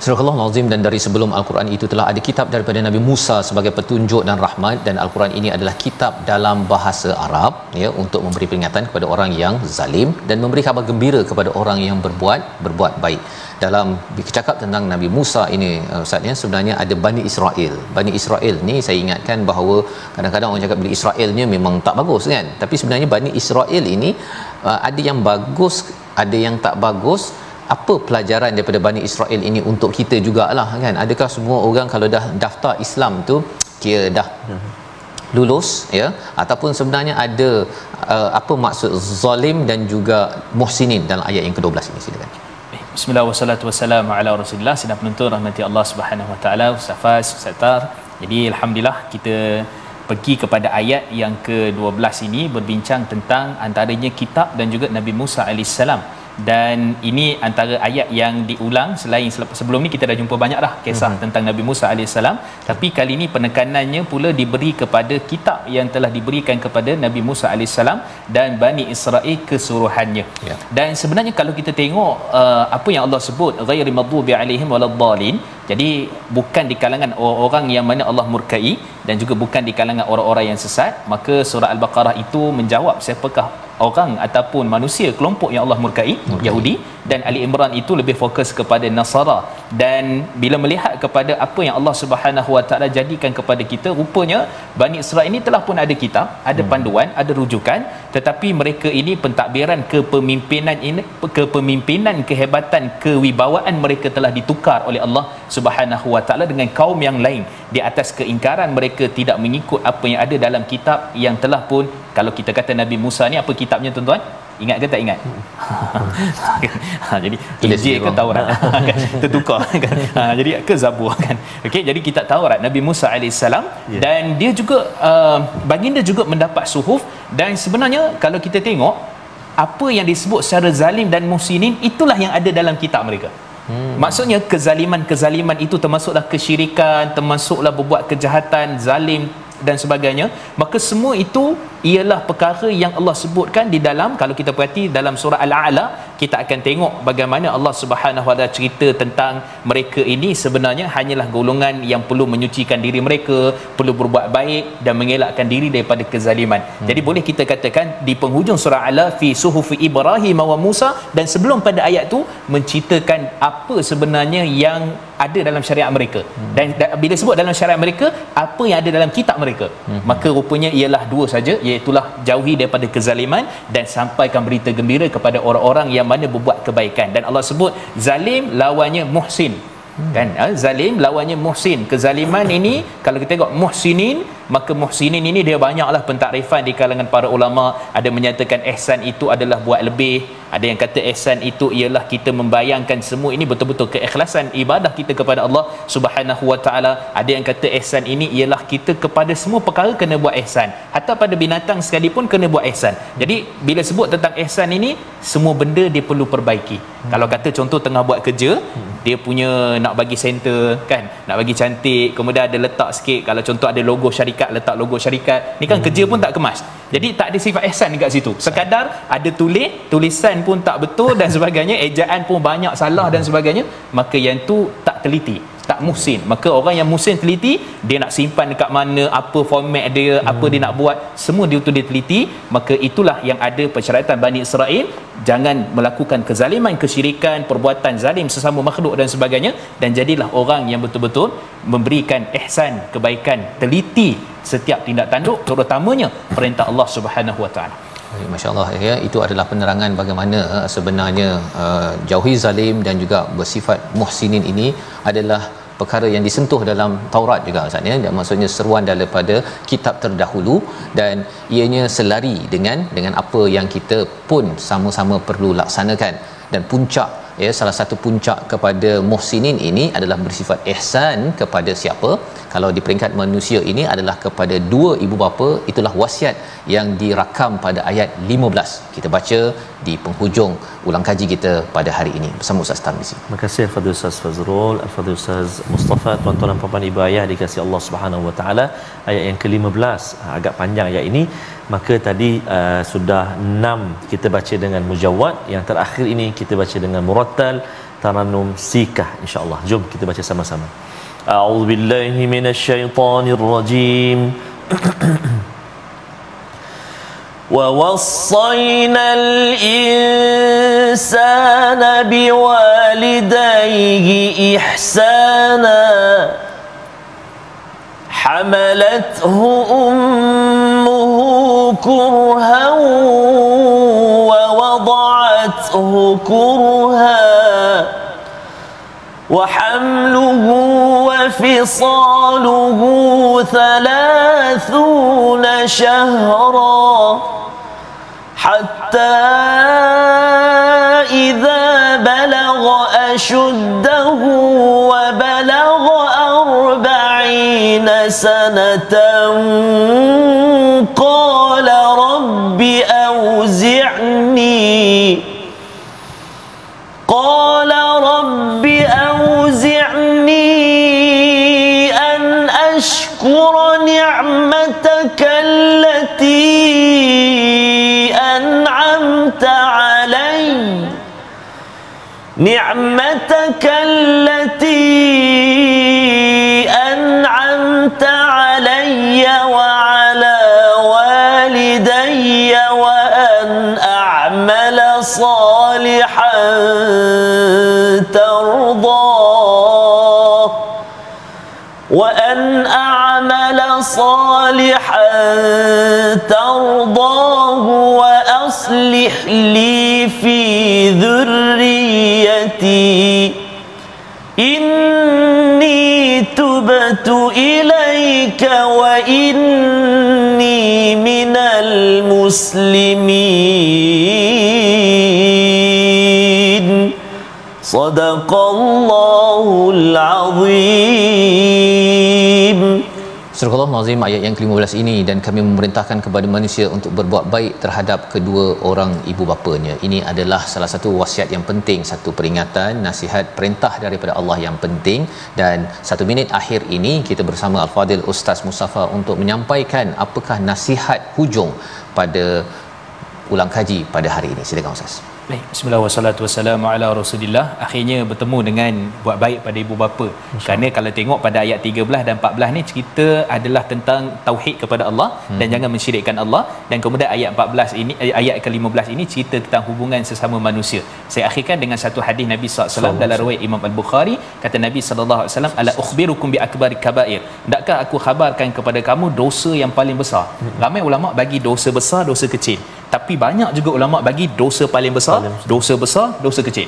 Surah Al-Azim. Dan dari sebelum Al-Quran itu telah ada kitab daripada Nabi Musa sebagai petunjuk dan rahmat, dan Al-Quran ini adalah kitab dalam bahasa Arab, ya, untuk memberi peringatan kepada orang yang zalim dan memberi khabar gembira kepada orang yang berbuat baik. Dalam bercakap tentang Nabi Musa ini, Ustaz, ya, sebenarnya ada Bani Israel. Bani Israel ni saya ingatkan bahawa kadang-kadang orang cakap Bani Israel ni memang tak bagus kan, tapi sebenarnya Bani Israel ini ada yang bagus, ada yang tak bagus. Apa pelajaran daripada Bani Israel ini untuk kita jugalah kan? Adakah semua orang kalau dah daftar Islam tu kira dah lulus, ya, ataupun sebenarnya ada apa maksud zalim dan juga muhsinin dalam ayat yang ke-12 ini? Silakan. Bismillah wassalatu wassalamu ala Rasulillah. Sidang penonton rahmati Allah Subhanahu wa taala, Ustaz Faz, Ustaz Tar. Jadi alhamdulillah kita pergi kepada ayat yang ke-12 ini berbincang tentang antaranya kitab dan juga Nabi Musa alaihissalam. Dan ini antara ayat yang diulang selain sebelum ni kita dah jumpa banyak dah kisah tentang Nabi Musa alaihissalam, tapi kali ini penekanannya pula diberi kepada kitab yang telah diberikan kepada Nabi Musa alaihissalam dan Bani Israel keseluruhannya. Dan sebenarnya kalau kita tengok apa yang Allah sebut ghairi maghdubi alaihim waladdallin, jadi bukan di kalangan orang yang mana Allah murkai dan juga bukan di kalangan orang-orang yang sesat, maka surah Al-Baqarah itu menjawab siapakah orang ataupun manusia kelompok yang Allah murkai, Yahudi, dan Ali Imran itu lebih fokus kepada Nasara. Dan bila melihat kepada apa yang Allah Subhanahu Wa Taala jadikan kepada kita, rupanya Bani Israel ini telah pun ada kitab, ada panduan, ada rujukan, tetapi mereka ini pentadbiran kepemimpinan, kehebatan, kewibawaan mereka telah ditukar oleh Allah Subhanahu Wa Taala dengan kaum yang lain di atas keingkaran mereka tidak mengikut apa yang ada dalam kitab yang telah pun, kalau kita kata Nabi Musa ni apa kitabnya tuan-tuan? Ingat ke tak ingat? Jadi Injil ke Taurat? Tertukar kan. Jadi ke Zabur kan. Okey, jadi kita Taurat Nabi Musa alaihissalam, dan dia juga baginda juga mendapat suhuf. Dan sebenarnya kalau kita tengok apa yang disebut secara zalim dan muhsinin, itulah yang ada dalam kitab mereka. Maksudnya kezaliman itu termasuklah kesyirikan, termasuklah berbuat kejahatan, zalim dan sebagainya. Maka semua itu ialah perkara yang Allah sebutkan di dalam, kalau kita perhati dalam surah Al-A'la, kita akan tengok bagaimana Allah Subhanahu Wa Taala cerita tentang mereka ini sebenarnya hanyalah golongan yang perlu menyucikan diri mereka, perlu berbuat baik dan mengelakkan diri daripada kezaliman. Jadi boleh kita katakan di penghujung surah Al-A'la fi suhufi Ibrahim wa Musa, dan sebelum pada ayat tu menceritakan apa sebenarnya yang ada dalam syariat mereka. Dan bila sebut dalam syariat mereka, apa yang ada dalam kitab mereka, maka rupanya ialah dua saja, iaitulah jauhi daripada kezaliman dan sampaikan berita gembira kepada orang-orang yang mana berbuat kebaikan. Dan Allah sebut zalim lawannya muhsin kan, zalim lawannya muhsin. Kezaliman ini kalau kita tengok muhsinin, maka muhsinin ini dia banyaklah pentakrifan di kalangan para ulama. Ada menyatakan ihsan itu adalah buat lebih, ada yang kata ihsan itu ialah kita membayangkan semua ini betul-betul keikhlasan ibadah kita kepada Allah Subhanahu Wa Taala. Ada yang kata ihsan ini ialah kita kepada semua perkara kena buat ihsan, hatta pada binatang sekalipun kena buat ihsan. Jadi bila sebut tentang ihsan ini, semua benda dia perlu perbaiki. Kalau kata contoh tengah buat kerja, dia punya nak bagi center kan, nak bagi cantik, kemudian ada letak sikit, kalau contoh ada logo syarikat, letak logo syarikat, ni kan kerja pun tak kemas. Jadi tak ada sifat ihsan dekat situ. Sekadar ada tulisan pun tak betul dan sebagainya, ejaan pun banyak salah dan sebagainya, maka yang tu tak teliti, tak muhsin. Maka orang yang muhsin teliti, dia nak simpan dekat mana, apa format dia, apa dia nak buat, semua dia tu dia teliti. Maka itulah yang ada persyaratan Bani Israel, jangan melakukan kezaliman, kesyirikan, perbuatan zalim sesama makhluk dan sebagainya, dan jadilah orang yang betul-betul memberikan ihsan, kebaikan, teliti setiap tindak tanduk, terutamanya perintah Allah Subhanahu Wa Taala. Masya-Allah, ya, itu adalah penerangan bagaimana sebenarnya jauhi zalim dan juga bersifat muhsinin ini adalah perkara yang disentuh dalam Taurat juga, Ustaz, ya. Maksudnya seruan daripada kitab terdahulu, dan ianya selari dengan apa yang kita pun sama-sama perlu laksanakan. Dan puncak ya, salah satu puncak kepada muhsinin ini adalah bersifat ihsan kepada siapa? Kalau di peringkat manusia ini adalah kepada dua ibu bapa. Itulah wasiat yang dirakam pada ayat 15. Kita baca di penghujung ulang kaji kita pada hari ini bersama Ustaz Tarmizi. Terima kasih Al-Fadhil Ustaz Fazrul, Al-Fadhil Ustaz Mustafa, tuan-tuan dan puan-puan ibu ayah dikasihi Allah Subhanahu Wa Taala. Ayat yang ke-15, agak panjang ayat ini. Maka tadi sudah 6 kita baca dengan mujawwad, yang terakhir ini kita baca dengan murattal, tarannum sikah insya-Allah. Jom kita baca sama-sama. A'udzubillahi minasyaitonirrajim. ووصينا الإنسان بوالديه إحسانا حملته أمه كرها ووضعته كرها وحمله وفصاله 30 شهرا حتى إذا بلغ أشده وبلغ 40 سنة قال رب أوزعني أن أشكر نعمتك التي أنعمت علي وعلى والدي وأن أعمل صالحا ترضاه وأصلح لي في ذريتي إني تبت إليك وإني من المسلمين صدق الله العظيم. Surah Al-Azim ayat yang ke-15 ini, dan kami memerintahkan kepada manusia untuk berbuat baik terhadap kedua orang ibu bapanya. Ini adalah salah satu wasiat yang penting, satu peringatan, nasihat, perintah daripada Allah yang penting. Dan 1 minit akhir ini kita bersama Al-Fadhil Ustaz Mustafa untuk menyampaikan apakah nasihat hujung pada ulang kaji pada hari ini. Silakan Ustaz. Baik, bismillah wassalatu wassalamu ala rasulillah. Akhirnya bertemu dengan buat baik pada ibu bapa. Kerana kalau tengok pada ayat 13 dan 14 ni cerita adalah tentang tauhid kepada Allah dan jangan mensyirikkan Allah. Dan kemudian ayat 14 ini, ayat ke-15 ini cerita tentang hubungan sesama manusia. Saya akhirkan dengan satu hadis Nabi SAW dalam riwayat Imam Al-Bukhari. Kata Nabi SAW, ala ukhbirukum bi akbari kabair. Hendakkah aku khabarkan kepada kamu dosa yang paling besar? Ramai ulama bagi dosa besar, dosa kecil. Tapi banyak juga ulama bagi dosa paling besar, dosa besar, dosa kecil.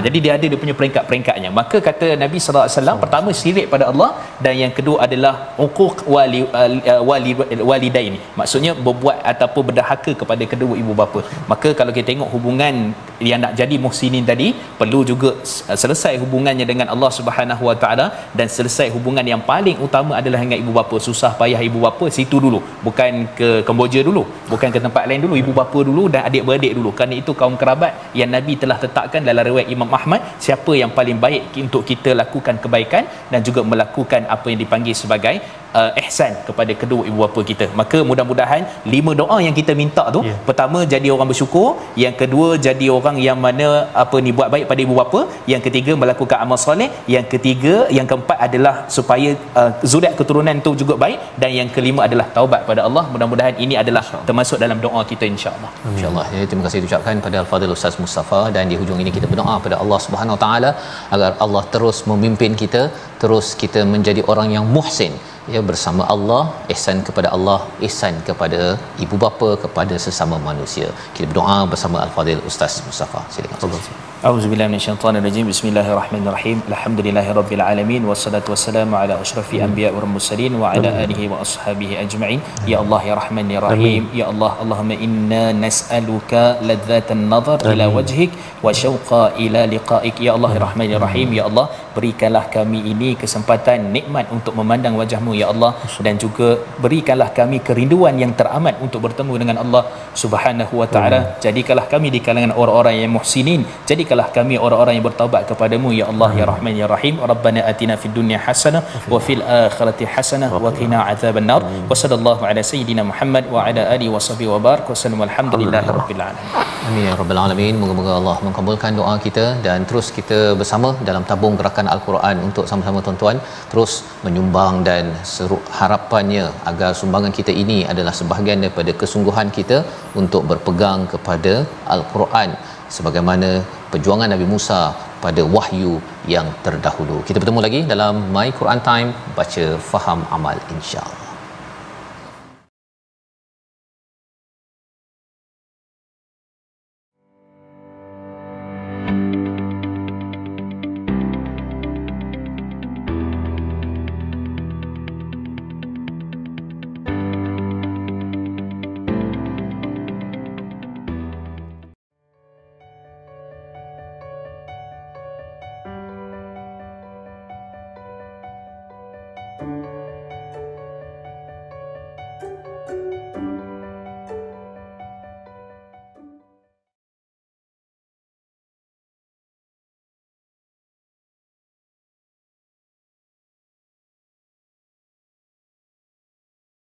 Jadi dia ada dia punya peringkat-peringkatnya. Maka kata Nabi sallallahu alaihi wasallam, pertama syirik pada Allah, dan yang kedua adalah uquq walidaini. Maksudnya berbuat ataupun berdahaka kepada kedua ibu bapa. Maka kalau kita tengok hubungan yang nak jadi muhsinin tadi, perlu juga selesai hubungannya dengan Allah Subhanahu Wa Taala, dan selesai hubungan yang paling utama adalah dengan ibu bapa. Susah payah ibu bapa situ dulu, bukan ke Kemboja dulu, bukan ke tempat lain dulu, ibu bapa dulu dan adik-beradik dulu. Kerana itu kaum kerabat yang Nabi telah tetapkan dalam riwayat Imam Ahmad, siapa yang paling baik untuk kita lakukan kebaikan dan juga melakukan apa yang dipanggil sebagai ihsan kepada kedua ibu bapa kita. Maka mudah-mudahan 5 doa yang kita minta tu, pertama jadi orang bersyukur, yang kedua jadi orang yang mana buat baik pada ibu bapa, yang ketiga melakukan amal soleh, yang ketiga, yang keempat adalah supaya zuriat keturunan tu juga baik, dan yang kelima adalah taubat pada Allah. Mudah-mudahan ini adalah termasuk dalam doa kita insya-Allah. Insya-Allah. Ya, terima kasih ucapkan pada Al-Fadhil Ustaz Mustafa, dan di hujung ini kita berdoa pada Allah Subhanahu Wa Taala agar Allah terus memimpin kita, terus kita menjadi orang yang muhsin, ya bersama Allah, ihsan kepada Allah, ihsan kepada ibu bapa, kepada sesama manusia. Kita berdoa bersama Al-Fadhil Ustaz Mustafa. Silakan. A'udzubillahi minasyaitanir rajim. Bismillahirrahmanirrahim. Alhamdulillahirabbil alamin wassalatu wassalamu ala asyrafil anbiya wal mursalin wa ala alihi wa ashabihi ajma'in. Ya Allah ya Rahman ya Rahim. Ya Allah, Allahumma inna nas'aluka ladzatan nazar ila wajhik wa syauqa ila liqa'ik. Ya Allah ya Rahman ya Rahim. Ya Allah, berikanlah kami ini kesempatan nikmat untuk memandang wajah-Mu ya Allah, dan juga berikanlah kami kerinduan yang teramat untuk bertemu dengan Allah Subhanahu wa taala. Jadikanlah kami di kalangan orang-orang yang muhsinin. Jadikanlah kami orang-orang yang bertaubat kepadamu ya Allah ya Rahman ya Rahim. Rabbana atina fid dunya hasanah wa fil akhirati hasanah wa qina adzabannar. Wa sallallahu ala sayyidina Muhammad wa ala alihi washabbihi wa barak. Wassalamu alhamdulillahirabbil alamin. Amin ya rabbal alamin. Moga-moga Allah mengabulkan doa kita, dan terus kita bersama dalam tabung gerakan Al-Quran untuk sama-sama tuan-tuan terus menyumbang, dan harapannya agar sumbangan kita ini adalah sebahagian daripada kesungguhan kita untuk berpegang kepada Al-Quran sebagaimana perjuangan Nabi Musa pada wahyu yang terdahulu. Kita bertemu lagi dalam My Quran Time, baca faham amal, insya-Allah.